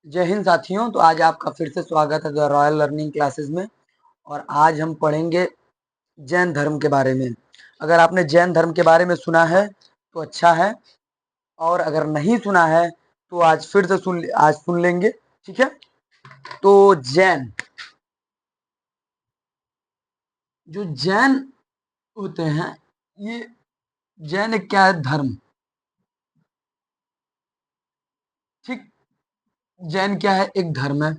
जय हिंद साथियों। तो आज आपका फिर से स्वागत है द रॉयल लर्निंग क्लासेस में। और आज हम पढ़ेंगे जैन धर्म के बारे में। अगर आपने जैन धर्म के बारे में सुना है तो अच्छा है, और अगर नहीं सुना है तो आज फिर से सुन लेंगे। ठीक है। तो जैन होते हैं, ये जैन एक क्या है? धर्म। ठीक। जैन क्या है? एक धर्म है।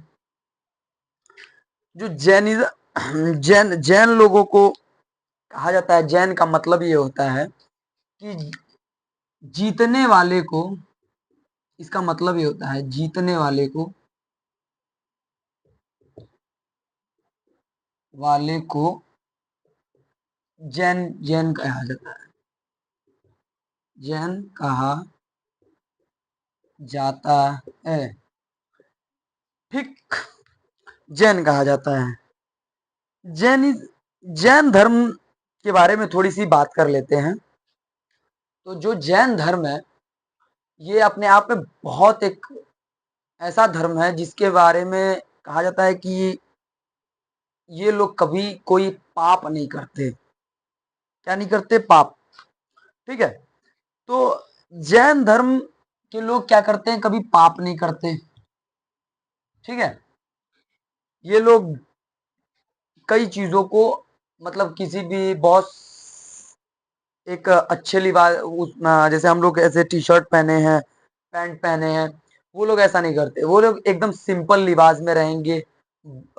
जो जैनिज्म जैन जैन लोगों को कहा जाता है। जैन का मतलब ये होता है कि जीतने वाले को, इसका मतलब ये होता है जीतने वाले को जैन जैन कहा जाता है। जैन कहा जाता है। ठीक। जैन कहा जाता है। जैन जैन धर्म के बारे में थोड़ी सी बात कर लेते हैं। तो जो जैन धर्म है, ये अपने आप में बहुत एक ऐसा धर्म है जिसके बारे में कहा जाता है कि ये लोग कभी कोई पाप नहीं करते। क्या नहीं करते? पाप। ठीक है। तो जैन धर्म के लोग क्या करते हैं? कभी पाप नहीं करते। ठीक है। ये लोग कई चीजों को, मतलब किसी भी बहुत एक अच्छे लिबास जैसे हम लोग ऐसे टी शर्ट पहने हैं, पैंट पहने हैं, वो लोग ऐसा नहीं करते। वो लोग एकदम सिंपल लिबास में रहेंगे,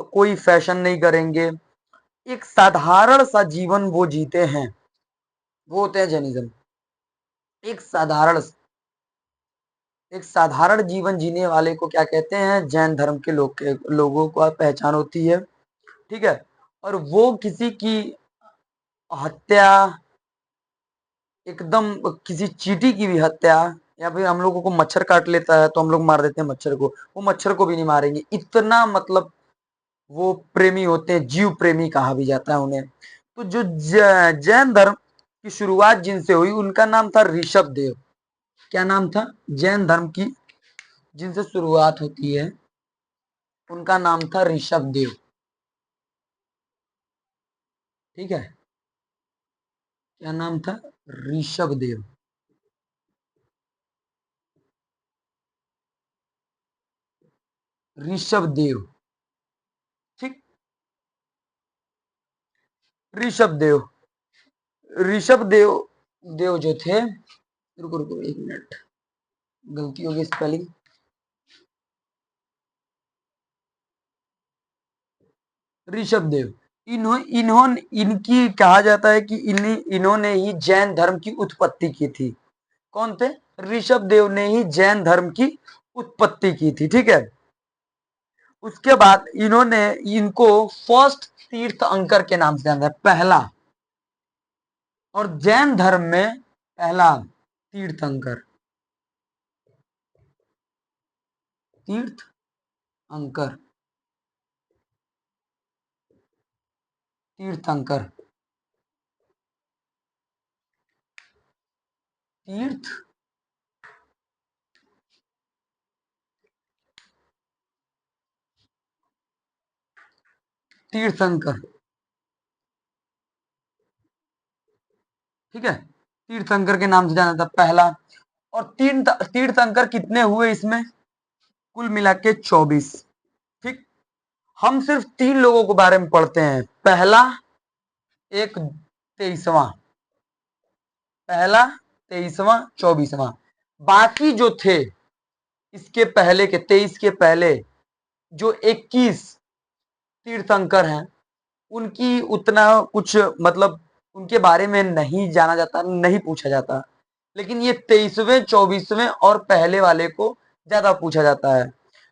कोई फैशन नहीं करेंगे, एक साधारण सा जीवन वो जीते हैं। वो होते हैं जैनिज्म। एक साधारण एक साधारण जीवन जीने वाले को क्या कहते हैं? जैन धर्म के लोगों को पहचान होती है। ठीक है। और वो किसी की हत्या, एकदम किसी चींटी की भी हत्या, या फिर हम लोगों को मच्छर काट लेता है तो हम लोग मार देते हैं मच्छर को, वो मच्छर को भी नहीं मारेंगे। इतना मतलब वो प्रेमी होते हैं, जीव प्रेमी कहा भी जाता है उन्हें। तो जो जैन धर्म की शुरुआत जिनसे हुई उनका नाम था ऋषभ देव। क्या नाम था? जैन धर्म की जिनसे शुरुआत होती है उनका नाम था ऋषभ देव। ठीक है। क्या नाम था? ऋषभ देव। ऋषभ देव। ठीक। ऋषभ देव। ऋषभ देव देव जो थे, रुको रुको एक मिनट, गलती हो गई स्पेलिंग। ऋषभ देव, इन्होंने इनकी कहा जाता है कि इन्होंने ही जैन धर्म की उत्पत्ति की थी। कौन थे? ऋषभ देव ने ही जैन धर्म की उत्पत्ति की थी। ठीक है। उसके बाद इन्होंने इनको फर्स्ट तीर्थ अंकर के नाम से जाना है, पहला। और जैन धर्म में पहला तीर्थंकर, तीर्थ अंकर, तीर्थंकर, तीर्थ तीर्थंकर। ठीक है। तीर्थंकर के नाम से जाना था पहला। और तीन तीर्थंकर कितने हुए इसमें? कुल मिला के 24। ठीक। हम सिर्फ 3 लोगों के बारे में पढ़ते हैं। पहला, एक 23वां, पहला 23वां 24वां। बाकी जो थे इसके पहले के 23 के पहले जो 21 तीर्थंकर हैं, उनकी उतना कुछ मतलब उनके बारे में नहीं जाना जाता, नहीं पूछा जाता। लेकिन ये 23वें 24वें और पहले वाले को ज्यादा पूछा जाता है।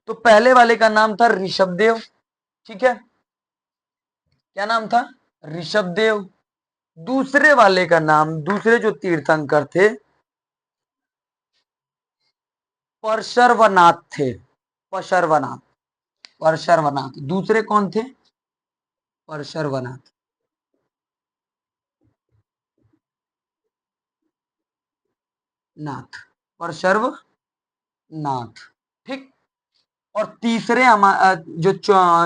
तो पहले वाले का नाम था ऋषभ देव। ठीक है। क्या नाम था? ऋषभ देव। दूसरे वाले का नाम, दूसरे जो तीर्थंकर थे, परशर्वनाथ थे। परशर्वनाथ, परशर्वनाथ। दूसरे कौन थे? परशर्वनाथ, नाथ, परशर्व नाथ। ठीक। और तीसरे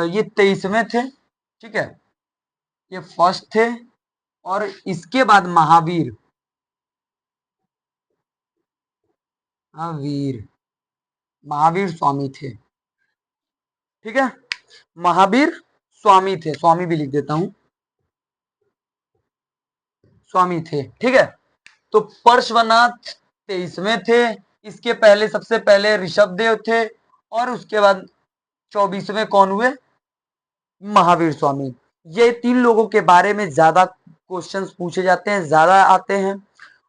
ये 23वें थे, ठीक है, ये फर्स्ट थे। और इसके बाद महावीर, महावीर, महावीर स्वामी थे, ठीक है, महावीर स्वामी थे, स्वामी भी लिख देता हूं, स्वामी थे, ठीक है। तो पार्श्वनाथ 23वें थे, इसके पहले सबसे पहले ऋषभ देव थे, और उसके बाद 24वें कौन हुए, महावीर स्वामी। ये तीन लोगों के बारे में ज्यादा क्वेश्चंस पूछे जाते हैं, ज्यादा आते हैं,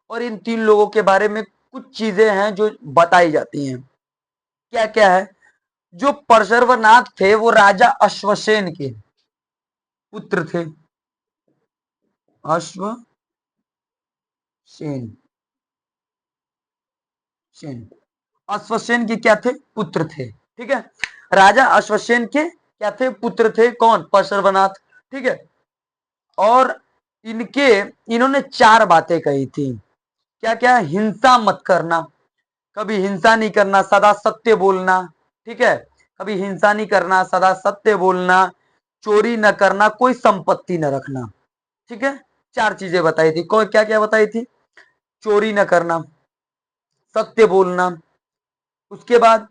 और इन तीन लोगों के बारे में कुछ चीजें हैं जो बताई जाती हैं। क्या क्या है, जो पार्श्वनाथ थे वो राजा अश्वसेन के पुत्र थे, अश्वसेन, सेन, अश्वसेन के क्या थे, पुत्र थे, ठीक है। राजा अश्वसेन के क्या थे, पुत्र थे, कौन, पार्श्वनाथ, ठीक है। और इनके इन्होंने चार बातें कही थी, क्या क्या, हिंसा मत करना, कभी हिंसा नहीं करना, सदा सत्य बोलना, ठीक है, कभी हिंसा नहीं करना, सदा सत्य बोलना, चोरी न करना, कोई संपत्ति न रखना, ठीक है। चार चीजें बताई थी, कोई क्या क्या बताई थी, चोरी न करना, सत्य बोलना, उसके बाद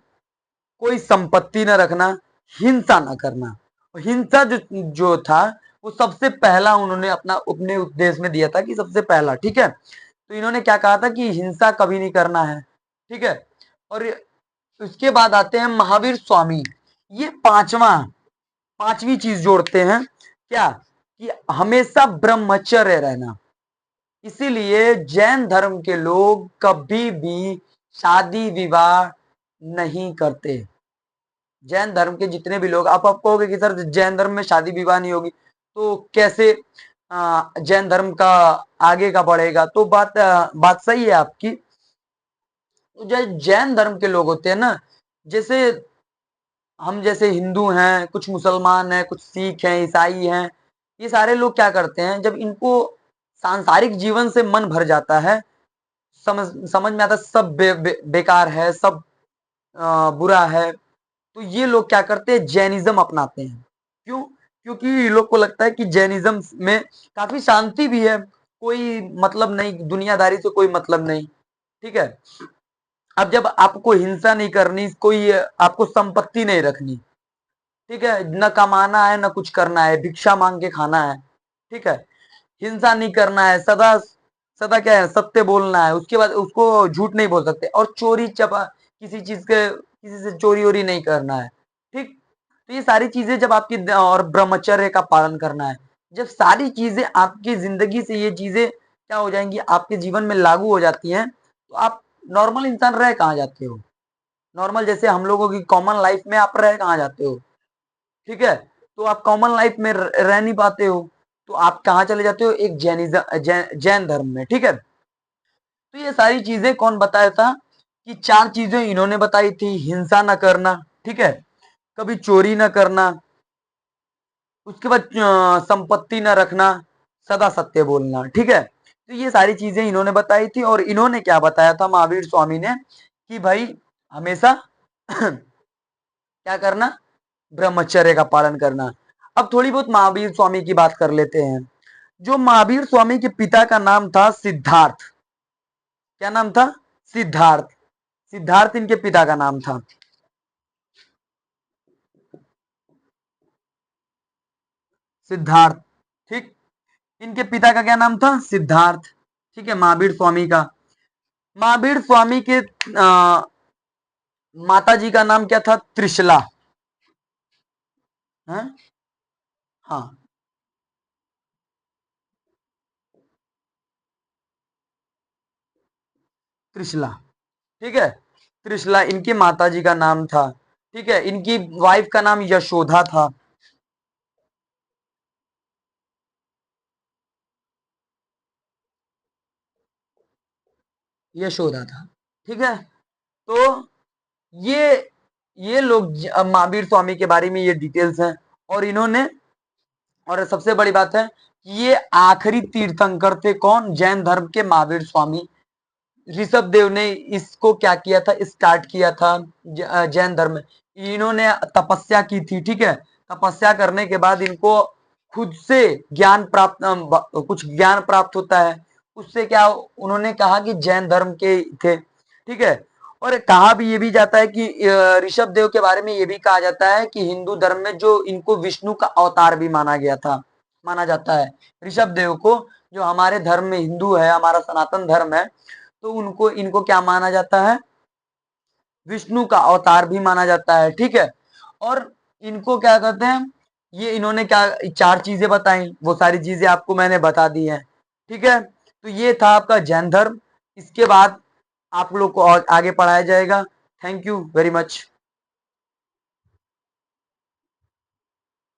कोई संपत्ति न रखना, हिंसा न करना। हिंसा जो था वो सबसे पहला उन्होंने अपने उपदेश में दिया था कि सबसे पहला, ठीक है। तो इन्होंने क्या कहा था कि हिंसा कभी नहीं करना है, ठीक है। और उसके बाद आते हैं महावीर स्वामी, ये पांचवी चीज जोड़ते हैं, क्या, कि हमेशा ब्रह्मचर्य रहना। इसीलिए जैन धर्म के लोग कभी भी शादी विवाह नहीं करते। जैन धर्म के जितने भी लोग, आप कहोगे कि सर जैन धर्म में शादी विवाह नहीं होगी तो कैसे जैन धर्म का आगे का बढ़ेगा, तो बात सही है आपकी। तो जो जैन धर्म के लोग होते हैं ना, जैसे हम जैसे हिंदू हैं, कुछ मुसलमान हैं, कुछ सिख हैं, ईसाई हैं, ये सारे लोग क्या करते हैं, जब इनको सांसारिक जीवन से मन भर जाता है, समझ समझ में आता है सब बेकार है, सब बुरा है, तो ये लोग क्या करते हैं, जैनिज्म अपनाते हैं। क्यों, क्योंकि ये लोग को लगता है कि जैनिज्म में काफी शांति भी है, कोई मतलब नहीं, दुनियादारी से कोई मतलब नहीं, ठीक है। अब जब आपको हिंसा नहीं करनी, कोई आपको संपत्ति नहीं रखनी, ठीक है, न कमाना है न कुछ करना है, भिक्षा मांग के खाना है, ठीक है, हिंसा नहीं करना है, सदा सदा क्या है, सत्य बोलना है, उसके बाद उसको झूठ नहीं बोल सकते, और चोरी चपा किसी से चोरी वोरी नहीं करना है, ठीक। तो ये सारी चीजें जब आपकी, और ब्रह्मचर्य का पालन करना है, जब सारी चीजें आपकी जिंदगी से ये चीजें क्या हो जाएंगी, आपके जीवन में लागू हो जाती हैं, तो आप नॉर्मल इंसान रह कहाँ जाते हो, नॉर्मल जैसे हम लोगों की कॉमन लाइफ में आप रह कहाँ जाते हो, ठीक है। तो आप कॉमन लाइफ में रह नहीं पाते हो, तो आप कहाँ चले जाते हो, एक जैन धर्म में, ठीक है। तो ये सारी चीजें कौन बताया था, कि चार चीजें इन्होंने बताई थी, हिंसा न करना, ठीक है, कभी चोरी न करना, उसके बाद संपत्ति न रखना, सदा सत्य बोलना, ठीक है। तो ये सारी चीजें इन्होंने बताई थी, और इन्होंने क्या बताया था महावीर स्वामी ने, कि भाई हमेशा क्या करना, ब्रह्मचर्य का पालन करना। अब थोड़ी बहुत महावीर स्वामी की बात कर लेते हैं। जो महावीर स्वामी के पिता का नाम था सिद्धार्थ, क्या नाम था, सिद्धार्थ, सिद्धार्थ इनके पिता का नाम था, सिद्धार्थ, ठीक। इनके पिता का क्या नाम था, सिद्धार्थ, ठीक है, महावीर स्वामी का। महावीर स्वामी के माता जी का नाम क्या था, त्रिशला है, हाँ, त्रिशला, ठीक है, त्रिशला इनकी माता जी का नाम था, ठीक है। इनकी वाइफ का नाम यशोधा था, यशोदा था, ठीक है। तो ये ये लोग महावीर स्वामी के बारे में ये डिटेल्स हैं, और इन्होंने, और सबसे बड़ी बात है कि ये आखिरी तीर्थंकर थे, कौन, जैन धर्म के महावीर स्वामी, ऋषभ देव ने इसको क्या किया था, स्टार्ट किया था जैन धर्म। इन्होंने तपस्या की थी, ठीक है। तपस्या करने के बाद इनको खुद से ज्ञान प्राप्त कुछ ज्ञान प्राप्त होता है। उससे क्या उन्होंने कहा कि जैन धर्म के थे, ठीक है। और कहा भी ये भी जाता है कि ऋषभ देव के बारे में ये भी कहा जाता है कि हिंदू धर्म में जो इनको विष्णु का अवतार भी माना गया था, माना जाता है ऋषभ देव को। जो हमारे धर्म में हिंदू है, हमारा सनातन धर्म है, तो उनको इनको क्या माना जाता है, विष्णु का अवतार भी माना जाता है, ठीक है। और इनको क्या कहते हैं, ये इन्होंने क्या चार चीजें बताई, वो सारी चीजें आपको मैंने बता दी हैं, ठीक है। तो ये था आपका जैन धर्म। इसके बाद आप लोग को और आगे पढ़ाया जाएगा। Thank you very much.